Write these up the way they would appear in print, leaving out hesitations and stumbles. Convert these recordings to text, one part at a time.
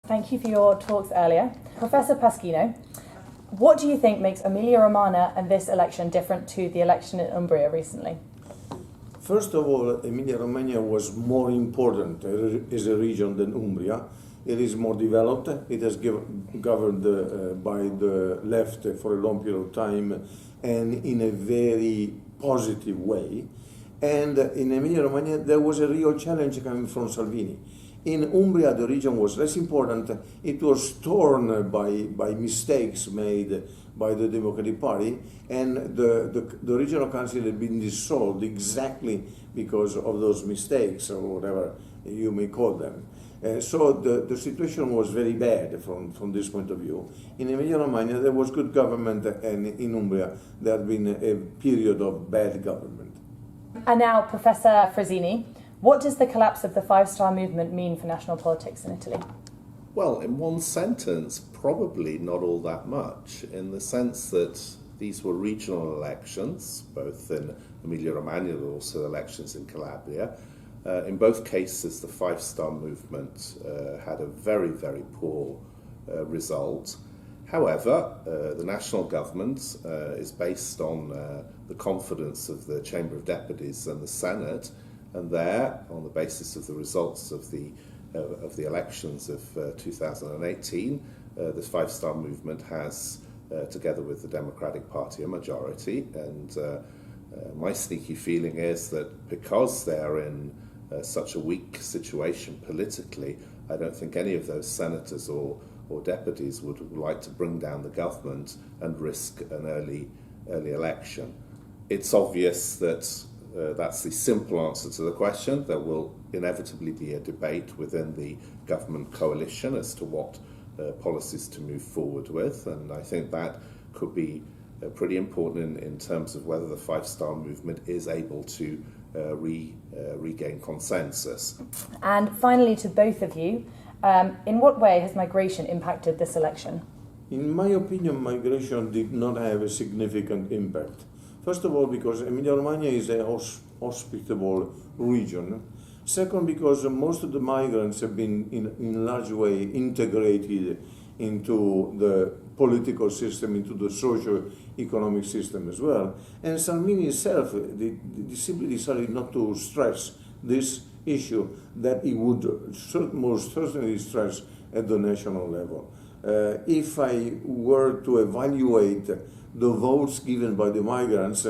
Thank you for your talks earlier. Professor Pasquino, what do you think makes Emilia Romagna and this election different to the election in Umbria recently? First of all, Emilia Romagna was more important as a region than Umbria. It is more developed. It has governed by the left for a long period of time and in a very positive way. And in Emilia Romagna, there was a real challenge coming from Salvini. In Umbria, the region was less important. It was torn by mistakes made by the Democratic Party, and the regional council had been dissolved exactly because of those mistakes, or whatever you may call them. So the situation was very bad from this point of view. In Emilia Romagna, there was good government, and in Umbria, there had been a period of bad government. And now, Professor Frosini, what does the collapse of the five-star movement mean for national politics in Italy? Well, in one sentence, probably not all that much, in the sense that these were regional elections, both in Emilia-Romagna and also elections in Calabria. In both cases, the five-star movement had a very, very poor result. However, the national government is based on the confidence of the Chamber of Deputies and the Senate, and there, on the basis of the results of the elections of 2018, this five-star movement has, together with the Democratic Party, a majority. And my sneaky feeling is that because they're in such a weak situation politically, I don't think any of those senators or deputies would like to bring down the government and risk an early election. It's obvious that that's the simple answer to the question. There will inevitably be a debate within the government coalition as to what policies to move forward with, and I think that could be pretty important in terms of whether the five-star movement is able to regain consensus. And finally, to both of you, in what way has migration impacted this election? In my opinion, migration did not have a significant impact. First of all, because Emilia-Romagna is a hospitable region. Second, because most of the migrants have been in large way integrated into the political system, into the socio-economic system as well. And Salvini himself simply decided not to stress this issue that he would most certainly stress at the national level. If I were to evaluate the votes given by the migrants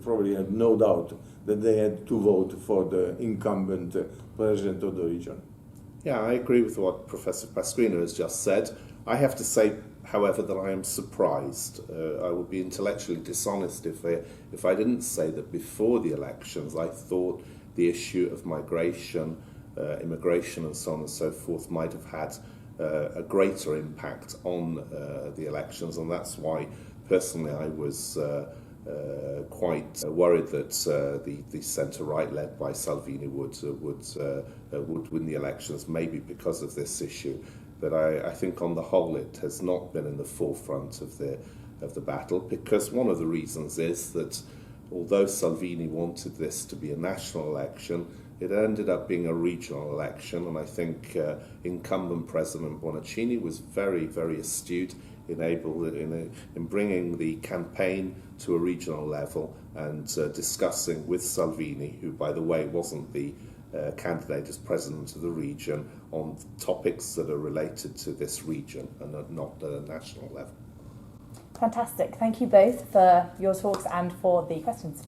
probably had no doubt that they had to vote for the incumbent president of the region. Yeah, I agree with what Professor Pasquino has just said. I have to say, however, that I am surprised. I would be intellectually dishonest if I didn't say that before the elections I thought the issue of migration, immigration and so on and so forth might have had a greater impact on the elections, and that's why personally I was quite worried that the centre-right led by Salvini would win the elections, maybe because of this issue. But I think on the whole it has not been in the forefront of the battle, because one of the reasons is that although Salvini wanted this to be a national election, it ended up being a regional election, and I think incumbent President Bonaccini was very, very astute in bringing the campaign to a regional level and discussing with Salvini, who, by the way, wasn't the candidate as president of the region, on topics that are related to this region and are not at a national level. Fantastic. Thank you both for your talks and for the questions.